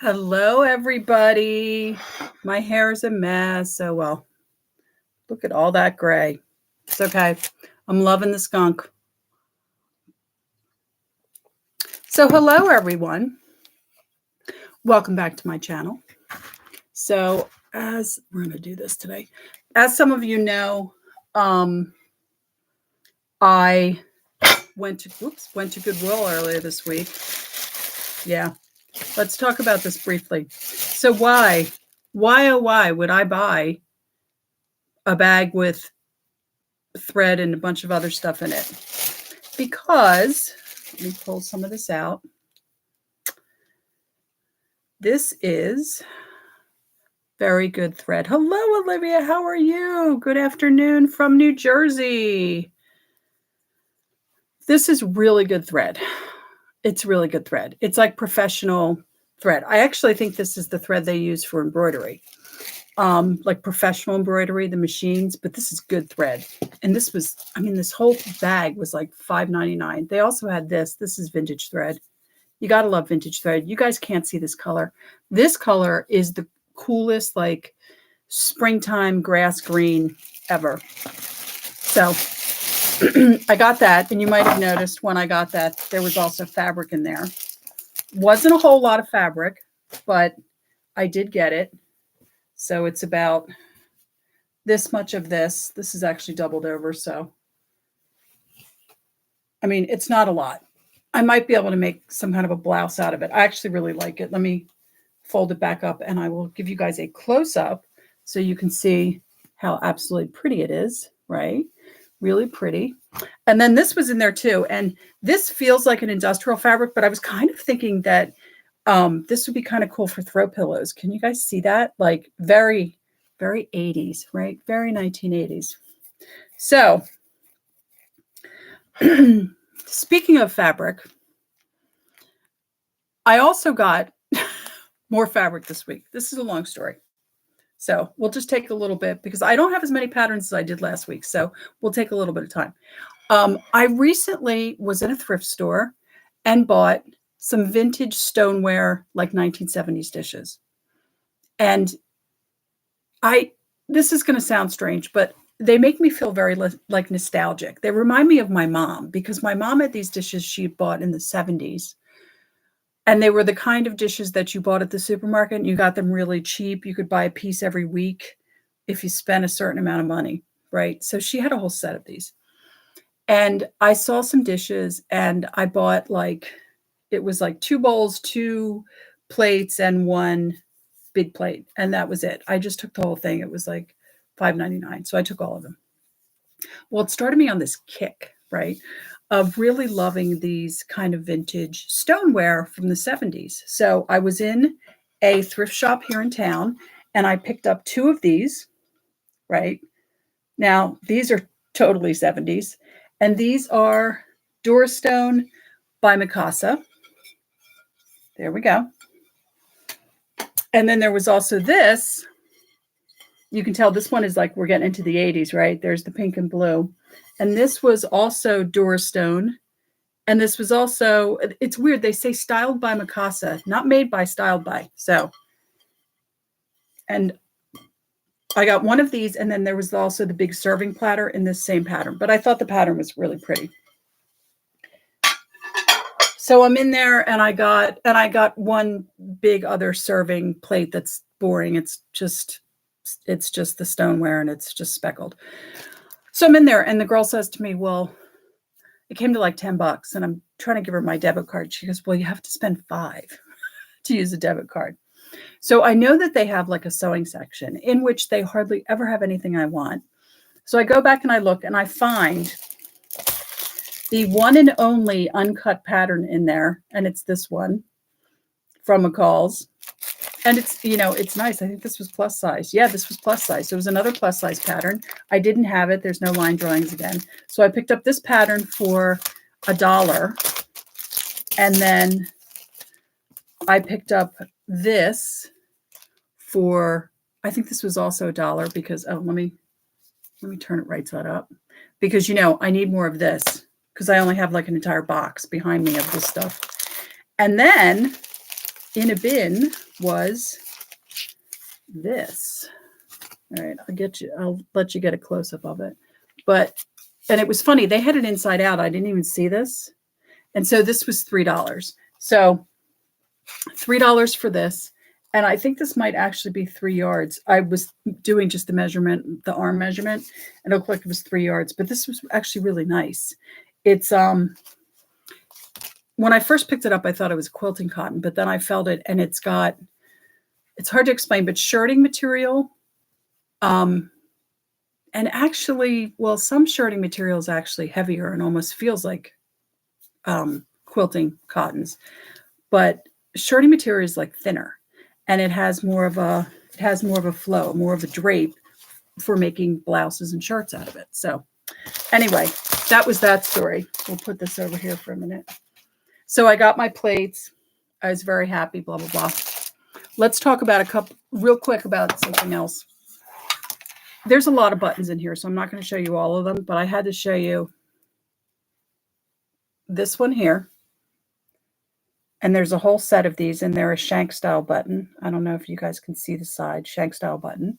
Hello, everybody. My hair's a mess. Oh, well, look at all that gray. It's okay. I'm loving the skunk. So, hello, everyone. Welcome back to my channel. So, as we're going to do this today, as some of you know, I went to Goodwill earlier this week. Yeah, let's talk about this briefly. So, why would I buy a bag with thread and a bunch of other stuff in it? Because let me pull some of this out. This is very good thread. Hello, Olivia. How are you? Good afternoon from New Jersey. This is really good thread. It's really good thread. It's like professional thread. I actually think this is the thread they use for embroidery. Like professional embroidery, the machines, but this is good thread. And this was, this whole bag was like $5.99. They also had this. This is vintage thread. You got to love vintage thread. You guys can't see this color. This color is the coolest, like springtime grass green ever. So I got that. And you might have noticed when I got that, there was also fabric in there. Wasn't a whole lot of fabric, but I did get it. So it's about this much of this. This is actually doubled over. So, it's not a lot. I might be able to make some kind of a blouse out of it. I actually really like it. Let me fold it back up and I will give you guys a close up so you can see how absolutely pretty it is, right? Really pretty. And then this was in there too. And this feels like an industrial fabric, but I was kind of thinking that this would be kind of cool for throw pillows. Can you guys see that? Like very, very 80s, right? Very 1980s. So speaking of fabric, I also got more fabric this week. This is a long story. So we'll just take a little bit because I don't have as many patterns as I did last week. So we'll take a little bit of time. I recently was in a thrift store and bought some vintage stoneware, like 1970s dishes. And this is going to sound strange, but they make me feel very like nostalgic. They remind me of my mom because my mom had these dishes she bought in the 70s. And they were the kind of dishes that you bought at the supermarket and you got them really cheap. You could buy a piece every week if you spent a certain amount of money, right? So she had a whole set of these. And I saw some dishes and I bought it was like 2 bowls, 2 plates, and 1 big plate. And that was it. I just took the whole thing. It was like $5.99. So I took all of them. Well, it started me on this kick, right? Of really loving these kind of vintage stoneware from the 70s. So I was in a thrift shop here in town and I picked up 2 of these, right? Now, these are totally 70s. And these are Doorstone by Mikasa. There we go. And then there was also this. You can tell this one is like we're getting into the 80s, right? There's the pink and blue. And this was also Doorstone. And this was also, it's weird. They say styled by Mikasa, not made by, styled by. So, and I got one of these. And then there was also the big serving platter in this same pattern. But I thought the pattern was really pretty. So I'm in there and I got one big other serving plate that's boring. It's just the stoneware and it's just speckled. So I'm in there and the girl says to me, well, it came to like $10 and I'm trying to give her my debit card. She goes, well, you have to spend $5 to use a debit card. So I know that they have like a sewing section in which they hardly ever have anything I want. So I go back and I look and I find the one and only uncut pattern in there. And it's this one from McCall's. And it's, it's nice. I think this was plus size. Yeah, this was plus size. So it was another plus size pattern. I didn't have it. There's no line drawings again. So I picked up this pattern for $1. And then I picked up this for, I think this was also $1 because, let me turn it right side up. Because, I need more of this because I only have like an entire box behind me of this stuff. And then in a bin was this. All right, I'll let you get a close-up of it. And it was funny, they had it inside out. I didn't even see this. And so this was $3. So $3 for this. And I think this might actually be 3 yards. I was doing just the measurement, the arm measurement, and it looked like it was 3 yards, but this was actually really nice. It's when I first picked it up, I thought it was quilting cotton, but then I felt it, and it's hard to explain, but shirting material. And actually, well, some shirting material is actually heavier and almost feels like quilting cottons, but shirting material is like thinner, and it has more of a flow, more of a drape for making blouses and shirts out of it. So anyway, that was that story. We'll put this over here for a minute. So I got my plates. I was very happy, blah, blah, blah. Let's talk about real quick about something else. There's a lot of buttons in here, so I'm not going to show you all of them, but I had to show you this one here. And there's a whole set of these, and they're a shank style button. I don't know if you guys can see the side, shank style button.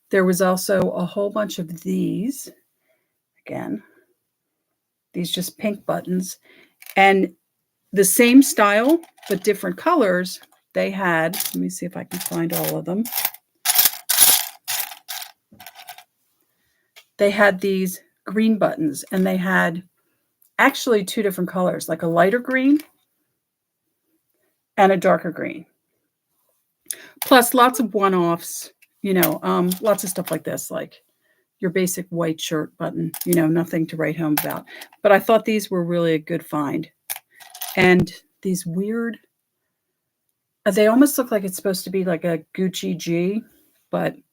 There was also a whole bunch of these. Again, these just pink buttons. And the same style, but different colors, they had, let me see if I can find all of them. They had these green buttons, and they had actually 2 different colors, like a lighter green and a darker green. Plus lots of one-offs, lots of stuff like this, like your basic white shirt button, nothing to write home about. But I thought these were really a good find. And these weird, they almost look like it's supposed to be like a Gucci G, and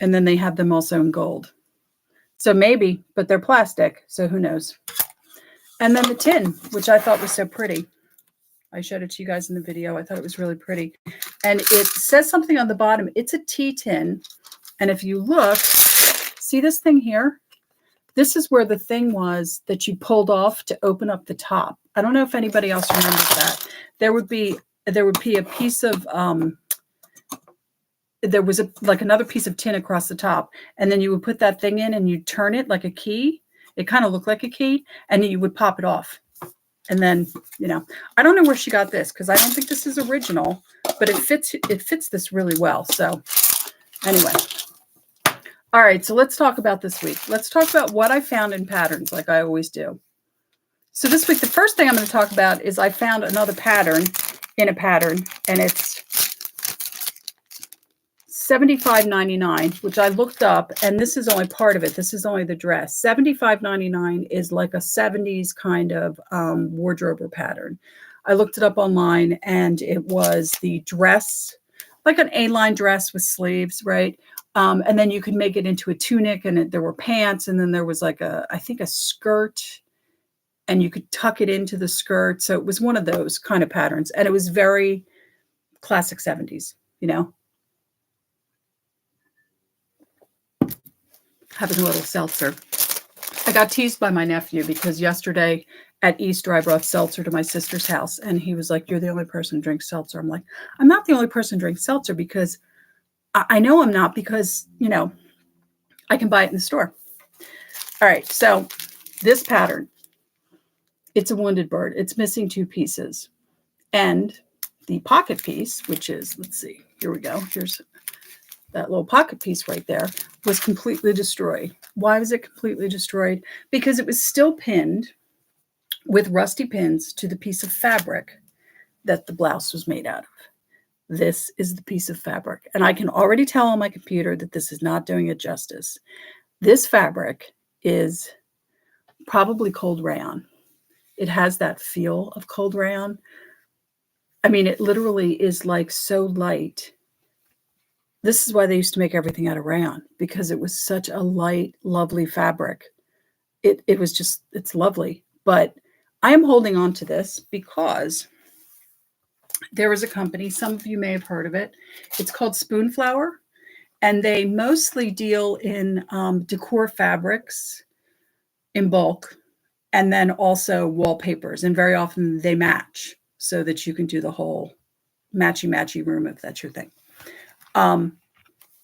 then they have them also in gold. So maybe, but they're plastic, so who knows. And then the tin, which I thought was so pretty. I showed it to you guys in the video. I thought it was really pretty. And it says something on the bottom. It's a tea tin. And if you look, see this thing here? This is where the thing was that you pulled off to open up the top. I don't know if anybody else remembers that. There would be a piece of, there was like another piece of tin across the top. And then you would put that thing in and you'd turn it like a key. It kind of looked like a key, and you would pop it off. And then, I don't know where she got this, because I don't think this is original, but it fits this really well. So anyway. All right, so let's talk about this week. Let's talk about what I found in patterns, like I always do. So this week, the first thing I'm going to talk about is I found another pattern in a pattern, and it's $75.99, which I looked up, and this is only part of it. This is only the dress. $75.99 is like a 70s kind of wardrobe pattern. I looked it up online, and it was the dress, like an A-line dress with sleeves, right? And then you could make it into a tunic, and there were pants, and then there was like I think a skirt, and you could tuck it into the skirt. So it was one of those kind of patterns, and it was very classic 70s, having a little seltzer. I got teased by my nephew because yesterday at Easter, I brought seltzer to my sister's house, and he was like, "You're the only person who drinks seltzer." I'm like, "I'm not the only person who drinks seltzer, because I know I'm not, because, I can buy it in the store." All right. So this pattern, it's a wounded bird. It's missing 2 pieces. And the pocket piece, which is, let's see, here we go. Here's that little pocket piece right there, was completely destroyed. Why was it completely destroyed? Because it was still pinned with rusty pins to the piece of fabric that the blouse was made out of. This is the piece of fabric. And I can already tell on my computer that this is not doing it justice. This fabric is probably cold rayon. It has that feel of cold rayon. I mean, it literally is like so light. This is why they used to make everything out of rayon, because it was such a light, lovely fabric. It was just, it's lovely. But I am holding on to this because there is a company, some of you may have heard of it. It's called Spoonflower, and they mostly deal in decor fabrics in bulk. and then also wallpapers. And very often they match so that you can do the whole matchy-matchy room if that's your thing.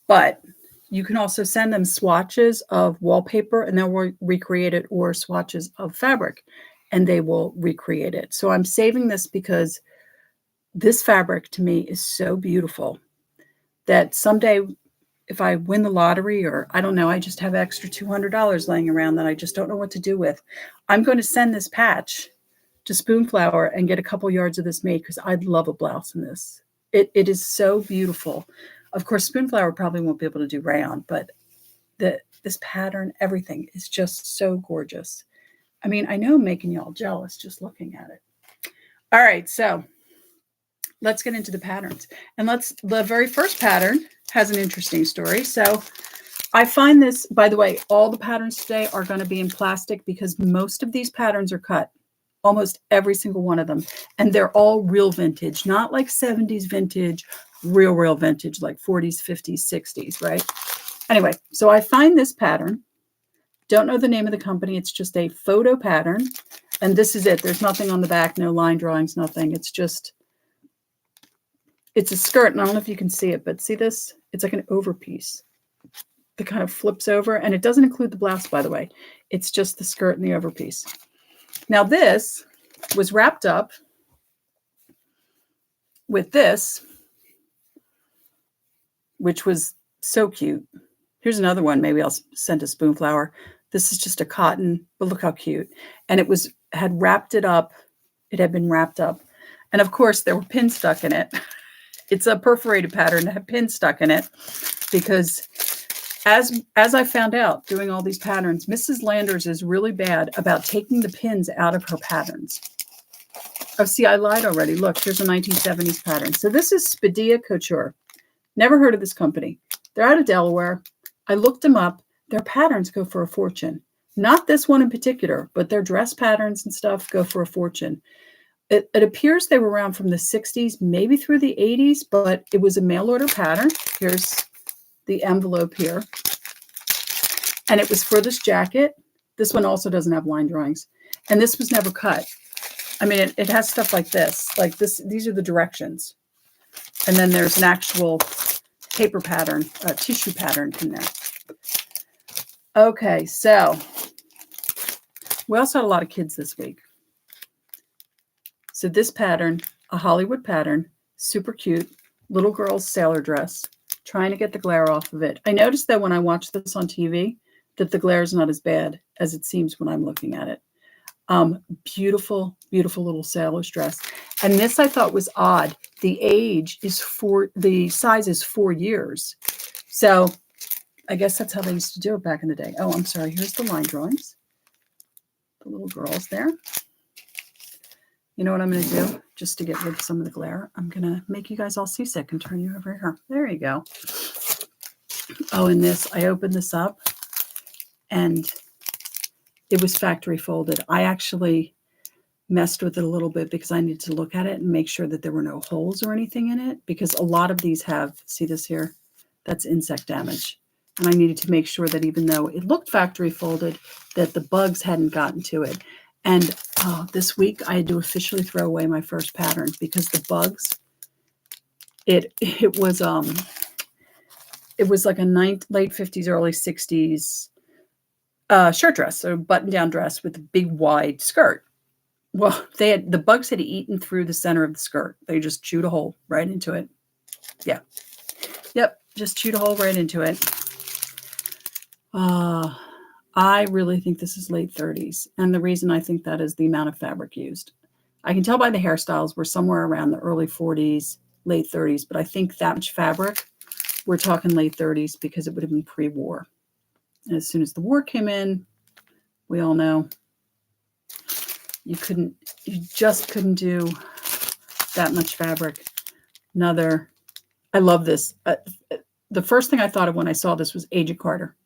But you can also send them swatches of wallpaper and they'll recreate it, or swatches of fabric and they will recreate it. So I'm saving this because this fabric to me is so beautiful that someday if I win the lottery, or I don't know, I just have extra $200 laying around that I just don't know what to do with, I'm going to send this patch to Spoonflower and get a couple yards of this made because I'd love a blouse in this. It is so beautiful. Of course, Spoonflower probably won't be able to do rayon, but this pattern, everything is just so gorgeous. I mean, I know I'm making y'all jealous just looking at it. All right, so let's get into the patterns. And the very first pattern has an interesting story. So I find this, by the way, all the patterns today are going to be in plastic because most of these patterns are cut. Almost every single one of them. And they're all real vintage, not like 70s vintage, real vintage, like 40s, 50s, 60s, right? Anyway, so I find this pattern. Don't know the name of the company. It's just a photo pattern. And this is it. There's nothing on the back, no line drawings, nothing. It's a skirt. And I don't know if you can see it, but see this? It's like an overpiece that kind of flips over. And it doesn't include the blouse, by the way. It's just the skirt and the overpiece. Now this was wrapped up with this, which was so cute. Here's another one. Maybe I'll send to Spoonflower. This is just a cotton, but look how cute. And it had wrapped it up. It had been wrapped up. And of course there were pins stuck in it. It's a perforated pattern that had pins stuck in it because as I found out doing all these patterns, Mrs. Landers is really bad about taking the pins out of her patterns. Oh, see, I lied already. Look, here's a 1970s pattern. So this is Cybele Couture. Never heard of this company. They're out of Delaware. I looked them up. Their patterns go for a fortune. Not this one in particular, but their dress patterns and stuff go for a fortune. It appears they were around from the 60s, maybe through the 80s, but it was a mail order pattern. Here's the envelope here. And it was for this jacket. This one also doesn't have line drawings. And this was never cut. I mean, it has stuff like this. Like this, these are the directions. And then there's an actual paper pattern, tissue pattern in there. Okay, so we also had a lot of kids this week. So this pattern, a Hollywood pattern, super cute, little girl's sailor dress, trying to get the glare off of it. I noticed that when I watch this on TV, that the glare is not as bad as it seems when I'm looking at it. Beautiful, beautiful little sailor's dress. And this I thought was odd. The size is 4 years. So I guess that's how they used to do it back in the day. Oh, I'm sorry. Here's the line drawings. The little girls there. You know what I'm going to do? Just to get rid of some of the glare, I'm going to make you guys all seasick and turn you over here. There you go. Oh, and this, I opened this up and it was factory folded. I actually messed with it a little bit because I needed to look at it and make sure that there were no holes or anything in it, because a lot of these have, see this here? That's insect damage. And I needed to make sure that even though it looked factory folded, that the bugs hadn't gotten to it. And this week I had to officially throw away my first pattern because the bugs, it was like a late 50s, early 60s shirt dress, or button-down dress with a big wide skirt. Well, the bugs had eaten through the center of the skirt. They just chewed a hole right into it. Yeah. Yep, just chewed a hole right into it. I really think this is late 30s. And the reason I think that is the amount of fabric used. I can tell by the hairstyles we're somewhere around the early 40s, late 30s, but I think that much fabric, we're talking late 30s because it would have been pre-war. And as soon as the war came in, we all know you just couldn't do that much fabric. I love this. The first thing I thought of when I saw this was Agent Carter.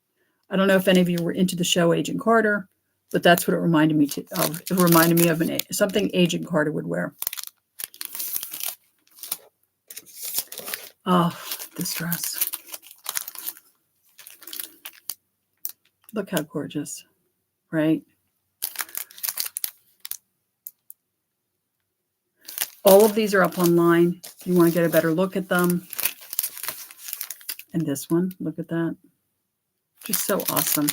I don't know if any of you were into the show Agent Carter, but that's what it reminded me of. It reminded me of something Agent Carter would wear. Oh, this dress. Look how gorgeous, right? All of these are up online. If you want to get a better look at them. And this one, look at that. Just so awesome.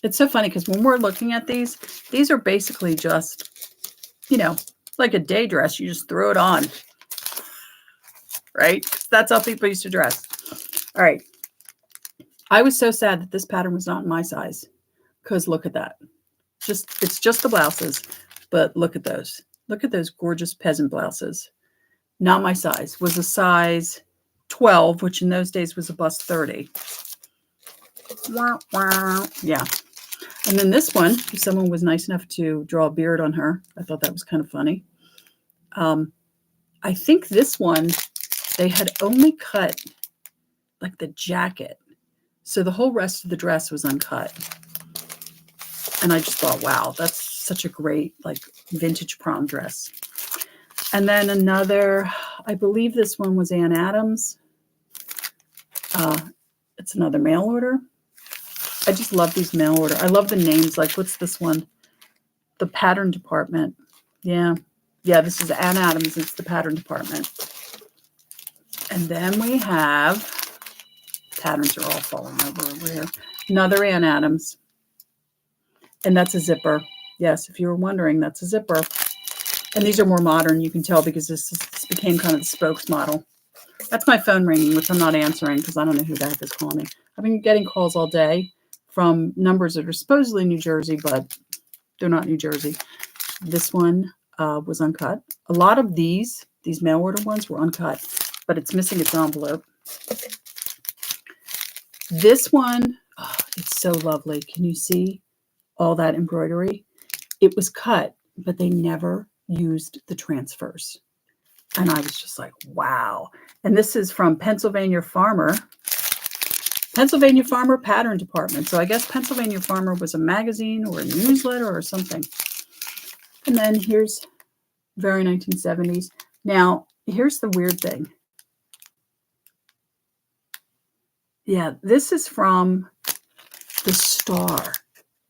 It's so funny because when we're looking at these are basically just, you know, like a day dress. You just throw it on, right? That's how people used to dress. All right. I was so sad that this pattern was not in my size because look at that. It's just the blouses, but look at those. Look at those gorgeous peasant blouses. Not my size. Was a size 12, which in those days was a bust 30. Yeah. And then this one, someone was nice enough to draw a beard on her. I thought that was kind of funny. I think this one, they had only cut like the jacket. So the whole rest of the dress was uncut. And I just thought, wow, that's such a great like vintage prom dress. And then another, I believe this one was Ann Adams. It's another mail order. I just love these mail order. I love the names. Like, what's this one? The pattern department. Yeah. Yeah, this is Ann Adams. It's the pattern department. And then we have, patterns are all falling over here. Another Ann Adams. And that's a zipper. Yes, if you were wondering, that's a zipper. And these are more modern, you can tell, because this became kind of the spokes model. That's my phone ringing, which I'm not answering because I don't know who the heck is calling me. I've been getting calls all day from numbers that are supposedly New Jersey, but they're not New Jersey. This one was uncut. A lot of these mail order ones were uncut, but it's missing its envelope. This one, oh, it's so lovely. Can you see all that embroidery? It was cut, but they never used the transfers. And I was just like, wow. And this is from Pennsylvania Farmer Pattern Department. So I guess Pennsylvania Farmer was a magazine or a newsletter or something. And then here's very 1970s. Now, here's the weird thing. Yeah, this is from the Star.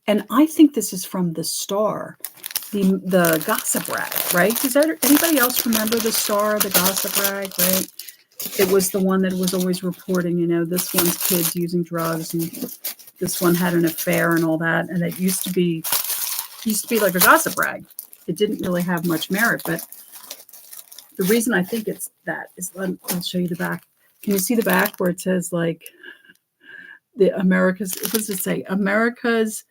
And I think this is from the Star, the gossip rag, right? Does anybody else remember the Star, the gossip rag, right? It was the one that was always reporting, you know, this one's kids using drugs and this one had an affair and all that. And it used to be like a gossip rag. It didn't really have much merit, but the reason I think it's that is, I'll show you the back. Can you see the back where it says like what does it say? America's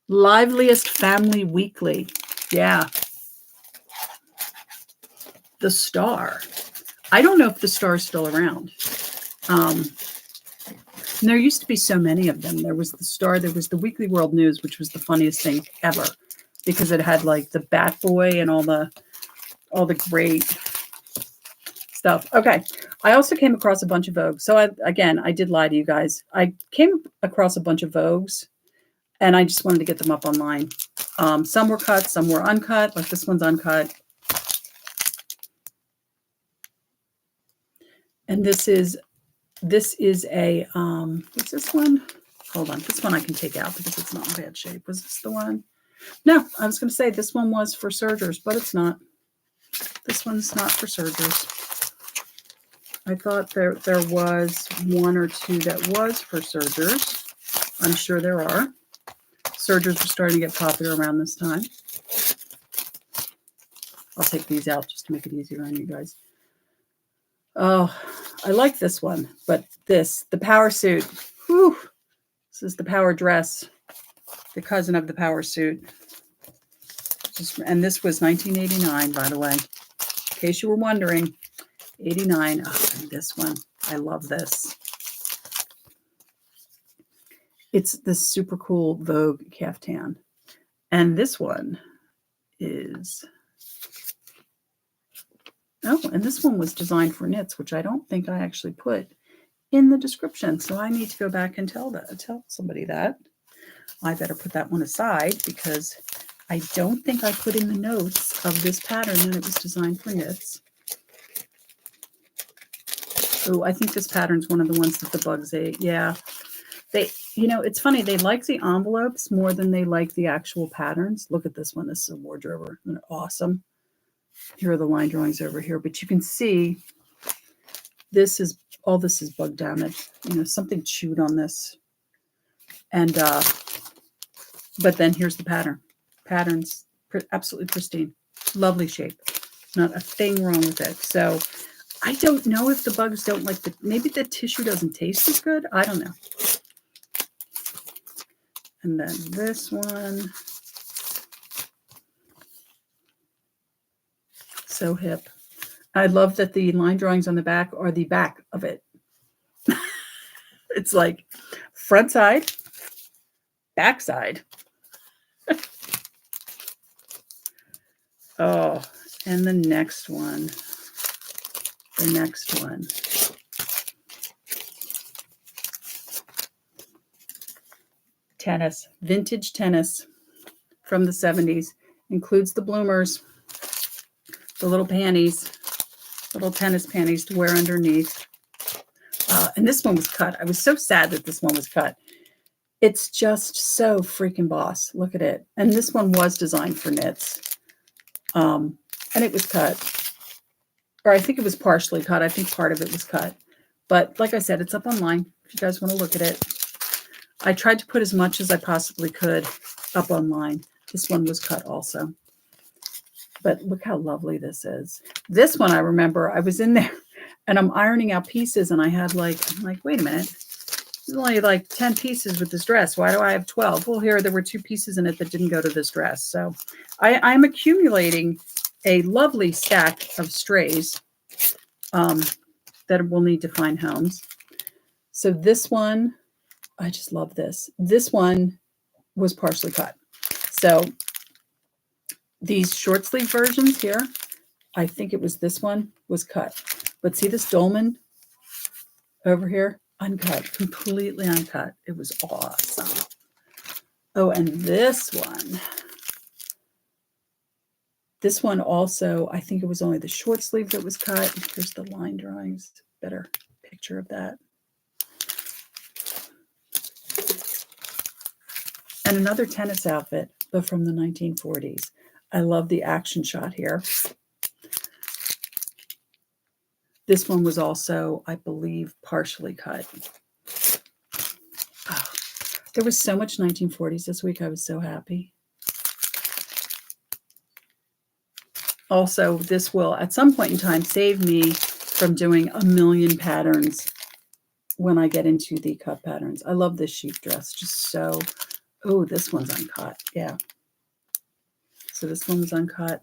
Liveliest Family Weekly. Yeah. The Star. I don't know if the Star is still around. And there used to be so many of them. There was the Star. There was the Weekly World News, which was the funniest thing ever because it had like the Bat Boy and all the great stuff. Okay. I also came across a bunch of Vogues. So I did lie to you guys. I came across a bunch of Vogues and I just wanted to get them up online. Some were cut, some were uncut. Like this one's uncut. And this is a, what's this one? Hold on. This one I can take out because it's not in bad shape. Was this the one? No, I was going to say this one was for sergers, but it's not. This one's not for sergers. I thought there was one or two that was for sergers. I'm sure there are. Sergers were starting to get popular around this time. I'll take these out just to make it easier on you guys. Oh, I like this one, but the power suit. Whew, this is the power dress, the cousin of the power suit. And this was 1989, by the way, in case you were wondering. 89. Oh, and this one. I love this. It's this super cool Vogue caftan. And this one is... Oh, and this one was designed for knits, which I don't think I actually put in the description. So I need to go back and tell somebody that. I better put that one aside because I don't think I put in the notes of this pattern that it was designed for knits. Oh, I think this pattern's one of the ones that the bugs ate. Yeah. It's funny. They like the envelopes more than they like the actual patterns. Look at this one. This is a wardrober. Isn't it awesome? Here are the line drawings over here, but you can see this is, all this is bug damage. You know, something chewed on this. And, but then here's the pattern. Pattern's absolutely pristine. Lovely shape. Not a thing wrong with it. So I don't know if the bugs don't like the, maybe the tissue doesn't taste as good. I don't know. And then this one. So hip. I love that the line drawings on the back are the back of it. It's like front side, back side. Oh, and the next one. The next one. Tennis, vintage tennis from the 70s. Includes the bloomers, the little panties, little tennis panties to wear underneath. And this one was cut. I was so sad that this one was cut. It's just so freaking boss. Look at it. And this one was designed for knits. And it was cut. Or I think it was partially cut. I think part of it was cut. But like I said, it's up online if you guys want to look at it. I tried to put as much as I possibly could up online. This one was cut also. But look how lovely this is. This one, I remember I was in there and I'm ironing out pieces and I had like, I'm like, wait a minute. There's only like 10 pieces with this dress. Why do I have 12? Well, here, there were 2 pieces in it that didn't go to this dress. So I'm accumulating a lovely stack of strays that will need to find homes. So this one, I just love this. This one was partially cut. So these short sleeve versions here, I think it was this one, was cut. But see this dolman over here? Uncut, completely uncut. It was awesome. Oh, and this one also, I think it was only the short sleeve that was cut. Here's the line drawings. Better picture of that. And another tennis outfit, but from the 1940s. I love the action shot here. This one was also, I believe, partially cut. Oh, there was so much 1940s this week. I was so happy. Also, this will, at some point in time, save me from doing a million patterns when I get into the cut patterns. I love this sheep dress. Just so, oh, this one's uncut. Yeah. So this one was uncut.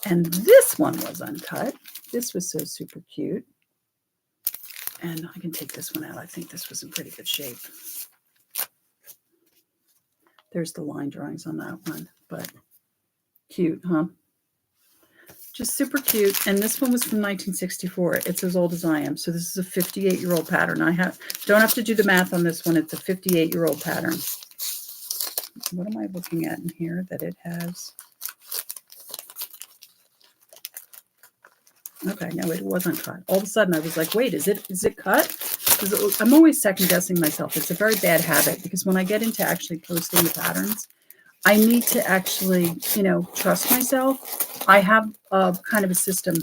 And this one was uncut. This was so super cute. And I can take this one out. I think this was in pretty good shape. There's the line drawings on that one. But cute, huh? Just super cute. And this one was from 1964. It's as old as I am. So this is a 58-year-old pattern. Don't have to do the math on this one. It's a 58-year-old pattern. What am I looking at in here that it has? Okay, no, it wasn't cut. All of a sudden, I was like, wait, is it cut? I'm always second guessing myself. It's a very bad habit because when I get into actually posting the patterns, I need to actually, trust myself. I have a kind of a system.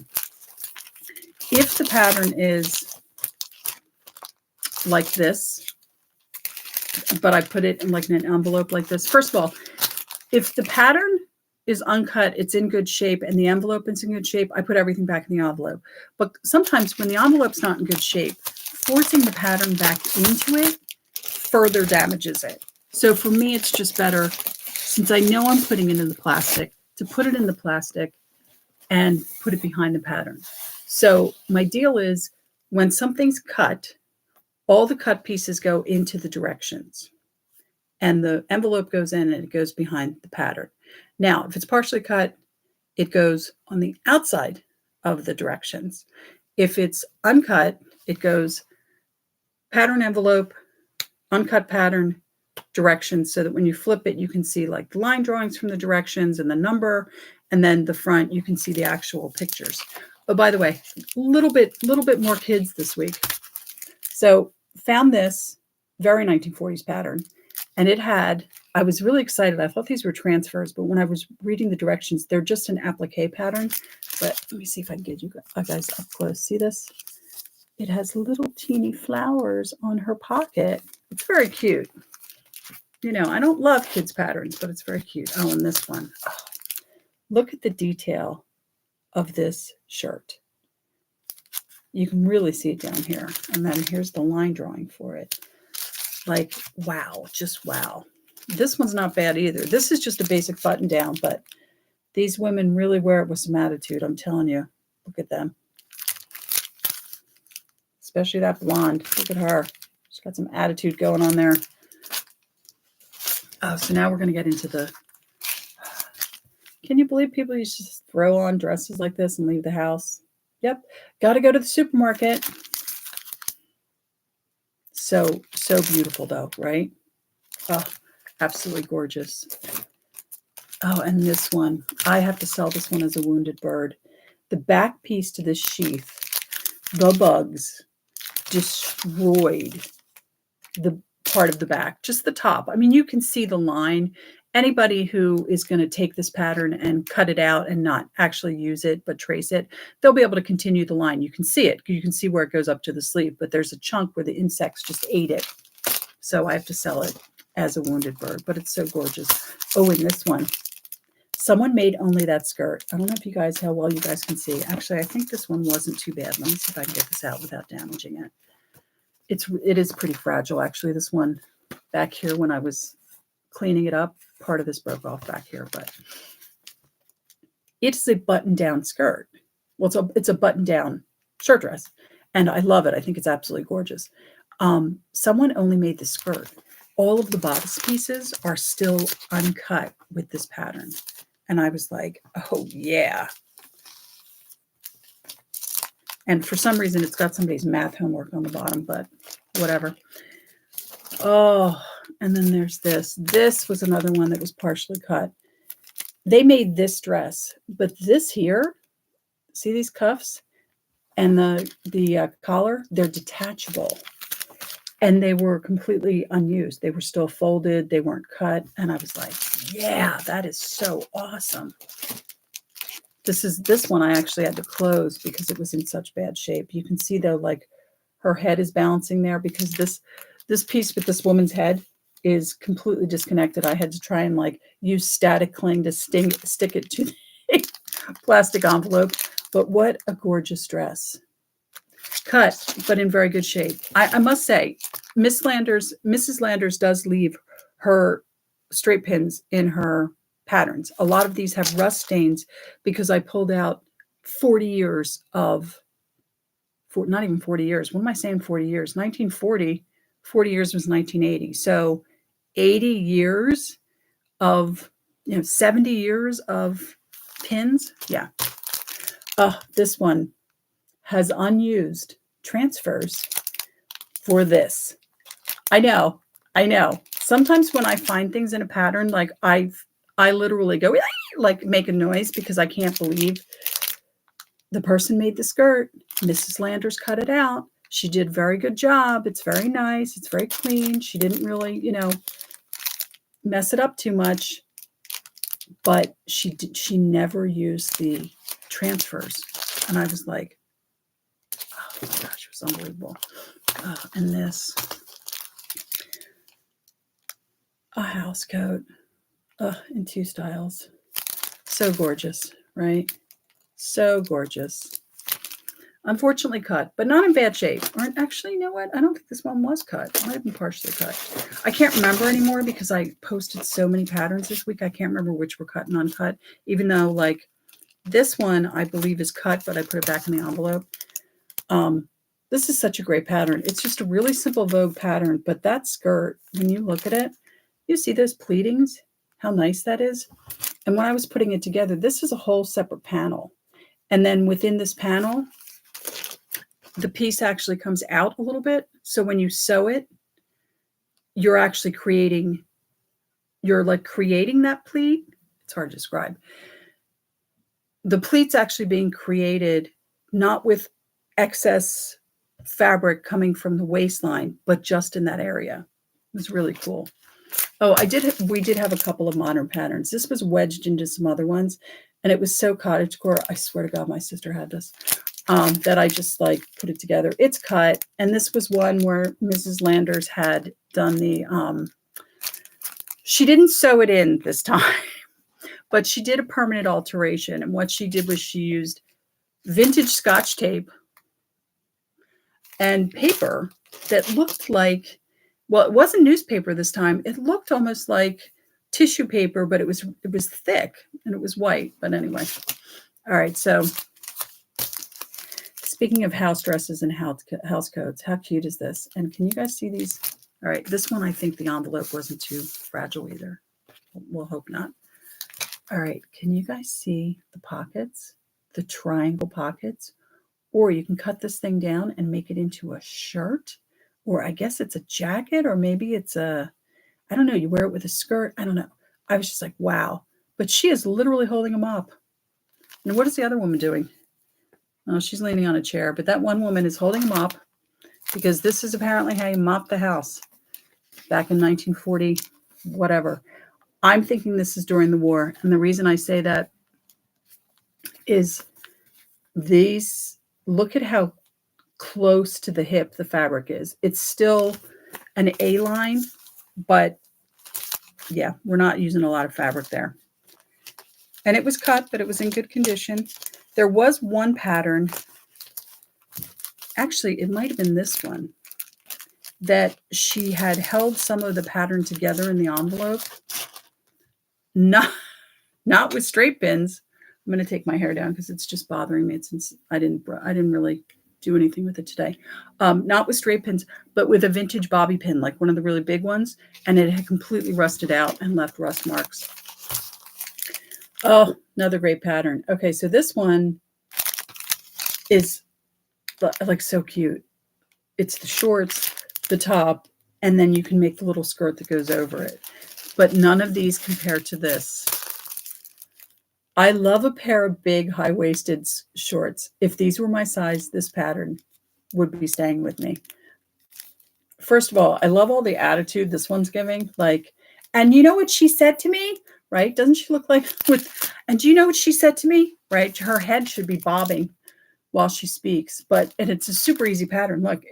If the pattern is like this, but I put it in like an envelope like this. First of all, if the pattern is uncut, it's in good shape, and the envelope is in good shape, I put everything back in the envelope. But sometimes when the envelope's not in good shape, forcing the pattern back into it further damages it. So for me, it's just better, since I know I'm putting it in the plastic, to put it in the plastic and put it behind the pattern. So my deal is when something's cut, all the cut pieces go into the directions and the envelope goes in and it goes behind the pattern. Now, if it's partially cut, it goes on the outside of the directions. If it's uncut, it goes pattern envelope, uncut pattern, directions, so that when you flip it, you can see like the line drawings from the directions and the number, and then the front, you can see the actual pictures. Oh, by the way, little bit more kids this week. So found this very 1940s pattern. And I was really excited. I thought these were transfers, but when I was reading the directions, they're just an applique pattern. But let me see if I can get you guys up close. See this? It has little teeny flowers on her pocket. It's very cute. You know, I don't love kids' patterns, but it's very cute. Oh, and this one. Oh, look at the detail of this shirt. You can really see it down here. And then here's the line drawing for it. Like, wow, just wow. This one's not bad either. This is just a basic button down, but these women really wear it with some attitude. I'm telling you. Look at them. Especially that blonde. Look at her. She's got some attitude going on there. Oh, so now we're going to get into the... Can you believe people used to just throw on dresses like this and leave the house? Yep. Got to go to the supermarket. So beautiful though, right? Oh, absolutely gorgeous. Oh, and this one. I have to sell this one as a wounded bird. The back piece to this sheath, the bugs destroyed the part of the back, just the top. I mean, you can see the line. Anybody who is going to take this pattern and cut it out and not actually use it, but trace it, they'll be able to continue the line. You can see it. You can see where it goes up to the sleeve, but there's a chunk where the insects just ate it. So I have to sell it as a wounded bird, but it's so gorgeous. Oh, and this one. Someone made only that skirt. I don't know if you guys, how well you guys can see. Actually, I think this one wasn't too bad. Let me see if I can get this out without damaging it. It is pretty fragile, actually. This one back here, when I was cleaning it up, part of this broke off back here, but it's a button-down skirt. Well, it's a button-down shirt dress, and I love it. I think it's absolutely gorgeous. Someone only made the skirt. All of the bodice pieces are still uncut with this pattern. And I was like, oh, yeah. And for some reason, it's got somebody's math homework on the bottom, but whatever. Oh, and then there's this. This was another one that was partially cut. They made this dress, but this here, see these cuffs and the collar? They're detachable. And they were completely unused. They were still folded. They weren't cut. And I was like, yeah, that is so awesome. This one I actually had to close because it was in such bad shape. You can see though, like her head is balancing there because this piece with this woman's head is completely disconnected. I had to try and like use static cling to stick it to the plastic envelope. But what a gorgeous dress. Cut, but in very good shape. I must say, Mrs. Landers does leave her straight pins in her patterns. A lot of these have rust stains because I pulled out 40 years of, not even 40 years. What am I saying 40 years? 1940, 40 years was 1980. So 80 years of, 70 years of pins. Yeah. This one has unused transfers for this. I know. Sometimes when I find things in a pattern, like I literally go like make a noise because I can't believe the person made the skirt. Mrs. Landers cut it out. She did a very good job. It's very nice. It's very clean. She didn't really, mess it up too much, but she never used the transfers. And I was like, oh my gosh, it was unbelievable. And this, a house coat in two styles. So gorgeous, right? So gorgeous. Unfortunately cut, but not in bad shape. Or actually, you know what? I don't think this one was cut. It might have been partially cut. I can't remember anymore because I posted so many patterns this week. I can't remember which were cut and uncut, even though like this one I believe is cut, but I put it back in the envelope. This is such a great pattern. It's just a really simple Vogue pattern, but that skirt, when you look at it, you see those pleatings, how nice that is. And when I was putting it together, this is a whole separate panel. And then within this panel, the piece actually comes out a little bit. So when you sew it, you're actually creating that pleat. It's hard to describe. The pleat's actually being created not with excess fabric coming from the waistline, but just in that area. It was really cool. Oh, we did have a couple of modern patterns. This was wedged into some other ones, and it was so cottagecore. I swear to God, my sister had this, that I just like put it together. It's cut, and this was one where Mrs. Landers had done the, she didn't sew it in this time, but she did a permanent alteration. And what she did was she used vintage Scotch tape and paper that looked like, well, it wasn't newspaper this time. It looked almost like tissue paper, but it was thick and it was white. But anyway, all right. So speaking of house dresses and house coats, how cute is this? And can you guys see these? All right, this one, I think the envelope wasn't too fragile either. We'll hope not. All right, can you guys see the pockets, the triangle pockets? Or you can cut this thing down and make it into a shirt, or I guess it's a jacket, or maybe it's I don't know, you wear it with a skirt. I don't know. I was just like, wow. But she is literally holding them up. And what is the other woman doing? Oh, she's leaning on a chair, but that one woman is holding them up because this is apparently how you mop the house back in 1940, whatever. I'm thinking this is during the war. And the reason I say that is these, look at how close to the hip the fabric is. It's still an A-line, but yeah, we're not using a lot of fabric there. And it was cut, but it was in good condition. There was one pattern, actually, it might have been this one, that she had held some of the pattern together in the envelope. Not with straight pins. I'm going to take my hair down because it's just bothering me since I didn't really do anything with it today. Not with straight pins, but with a vintage bobby pin, like one of the really big ones, and it had completely rusted out and left rust marks. Oh, another great pattern. Okay, so this one is like so cute. It's the shorts, the top, and then you can make the little skirt that goes over it. But none of these compare to this. I love a pair of big high-waisted shorts. If these were my size, this pattern would be staying with me. First of all, I love all the attitude this one's giving. Like, and you know what she said to me, right? Doesn't she look like and do you know what she said to me, right? Her head should be bobbing while she speaks, and it's a super easy pattern. Look,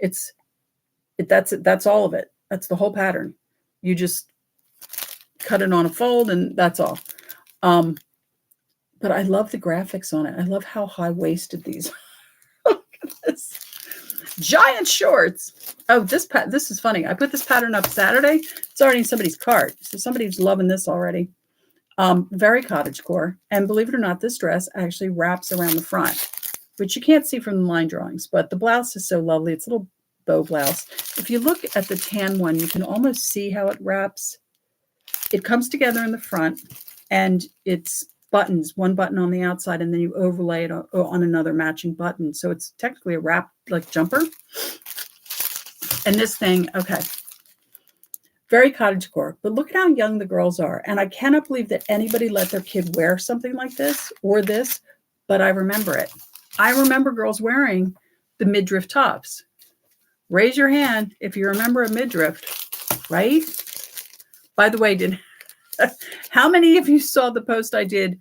that's all of it. That's the whole pattern. You just cut it on a fold and that's all. But I love the graphics on it. I love how high-waisted these are. Look at this. Giant shorts. Oh, this is funny. I put this pattern up Saturday. It's already in somebody's cart. So somebody's loving this already. Very cottagecore. And believe it or not, this dress actually wraps around the front, which you can't see from the line drawings. But the blouse is so lovely. It's a little bow blouse. If you look at the tan one, you can almost see how it wraps. It comes together in the front, and it's buttons, one button on the outside, and then you overlay it on another matching button. So it's technically a wrap like jumper. And this thing, okay, very cottagecore, but look at how young the girls are. And I cannot believe that anybody let their kid wear something like this or this, but I remember it. I remember girls wearing the midriff tops. Raise your hand if you remember a midriff, right? By the way, how many of you saw the post I did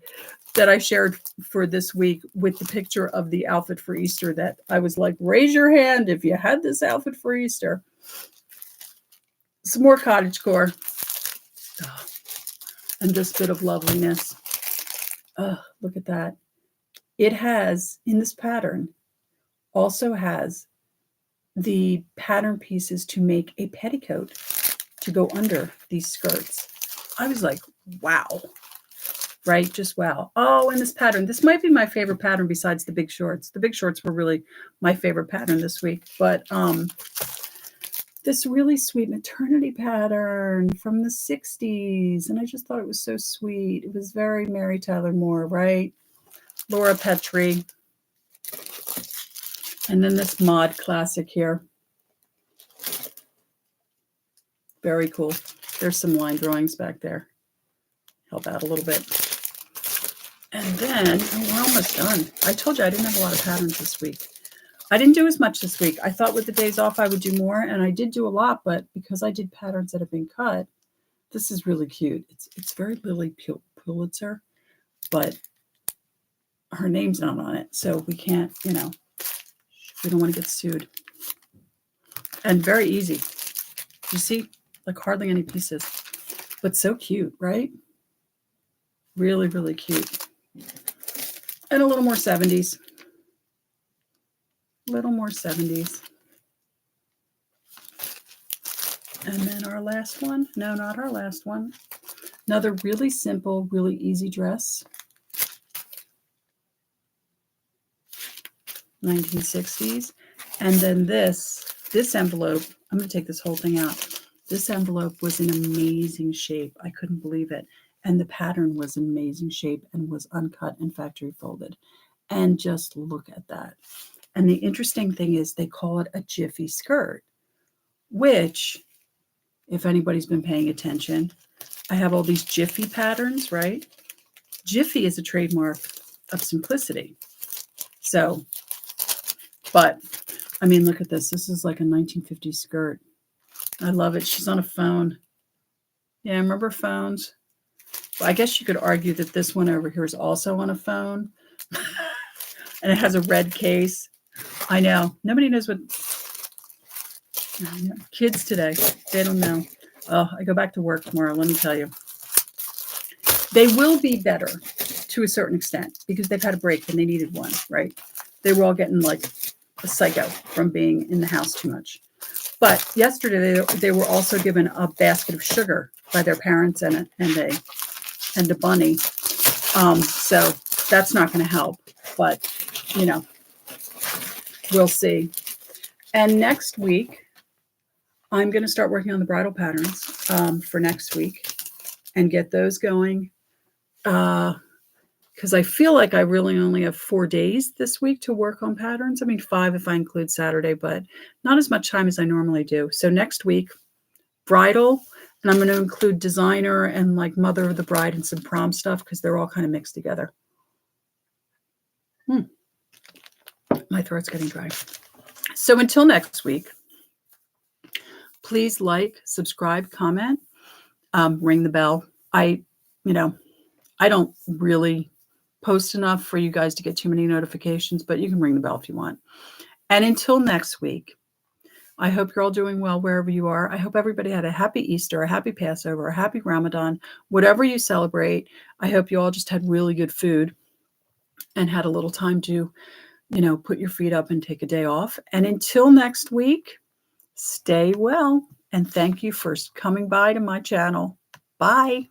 that I shared for this week with the picture of the outfit for Easter that I was like, raise your hand if you had this outfit for Easter. Some more cottagecore. Oh, and this bit of loveliness. Oh, look at that. It has, in this pattern, also has the pattern pieces to make a petticoat to go under these skirts. I was like, wow, right? Just wow. Oh, and this pattern, this might be my favorite pattern besides the big shorts. The big shorts were really my favorite pattern this week, but this really sweet maternity pattern from the 60s. And I just thought it was so sweet. It was very Mary Tyler Moore, right? Laura Petrie. And then this mod classic here. Very cool. There's some line drawings back there. Help out a little bit. And then, oh, we're almost done. I told you I didn't have a lot of patterns this week. I didn't do as much this week. I thought with the days off I would do more, and I did do a lot, but because I did patterns that have been cut, This is really cute. It's very Lily Pulitzer, but her name's not on it, so we can't, we don't want to get sued. And very easy. You see, like hardly any pieces, but so cute, right? Really, really cute. And a little more 70s. A little more 70s. And then our last one. No, not our last one. Another really simple, really easy dress. 1960s. And then this envelope, I'm going to take this whole thing out. This envelope was in amazing shape. I couldn't believe it. And the pattern was amazing shape and was uncut and factory folded. And just look at that. And the interesting thing is they call it a jiffy skirt, which, if anybody's been paying attention, I have all these jiffy patterns, right? Jiffy is a trademark of simplicity. So, but I mean, look at this. This is like a 1950s skirt. I love it. She's on a phone. Yeah, remember phones? Well, I guess you could argue that this one over here is also on a phone. And it has a red case. I know. Nobody knows what kids today. They don't know. Oh, I go back to work tomorrow. Let me tell you. They will be better to a certain extent because they've had a break and they needed one, right? They were all getting like a psycho from being in the house too much. But yesterday they were also given a basket of sugar by their parents and a bunny. So that's not going to help. But we'll see. And next week, I'm going to start working on the bridal patterns for next week and get those going. Because I feel like I really only have 4 days this week to work on patterns. I mean, 5 if I include Saturday, but not as much time as I normally do. So next week, bridal, and I'm going to include designer and like mother of the bride and some prom stuff because they're all kind of mixed together. My throat's getting dry. So until next week, please like, subscribe, comment, ring the bell. I don't really post enough for you guys to get too many notifications, but you can ring the bell if you want. And until next week, I hope you're all doing well wherever you are. I hope everybody had a happy Easter, a happy Passover, a happy Ramadan, whatever you celebrate. I hope you all just had really good food and had a little time to, put your feet up and take a day off. And until next week, stay well. And thank you for coming by to my channel. Bye.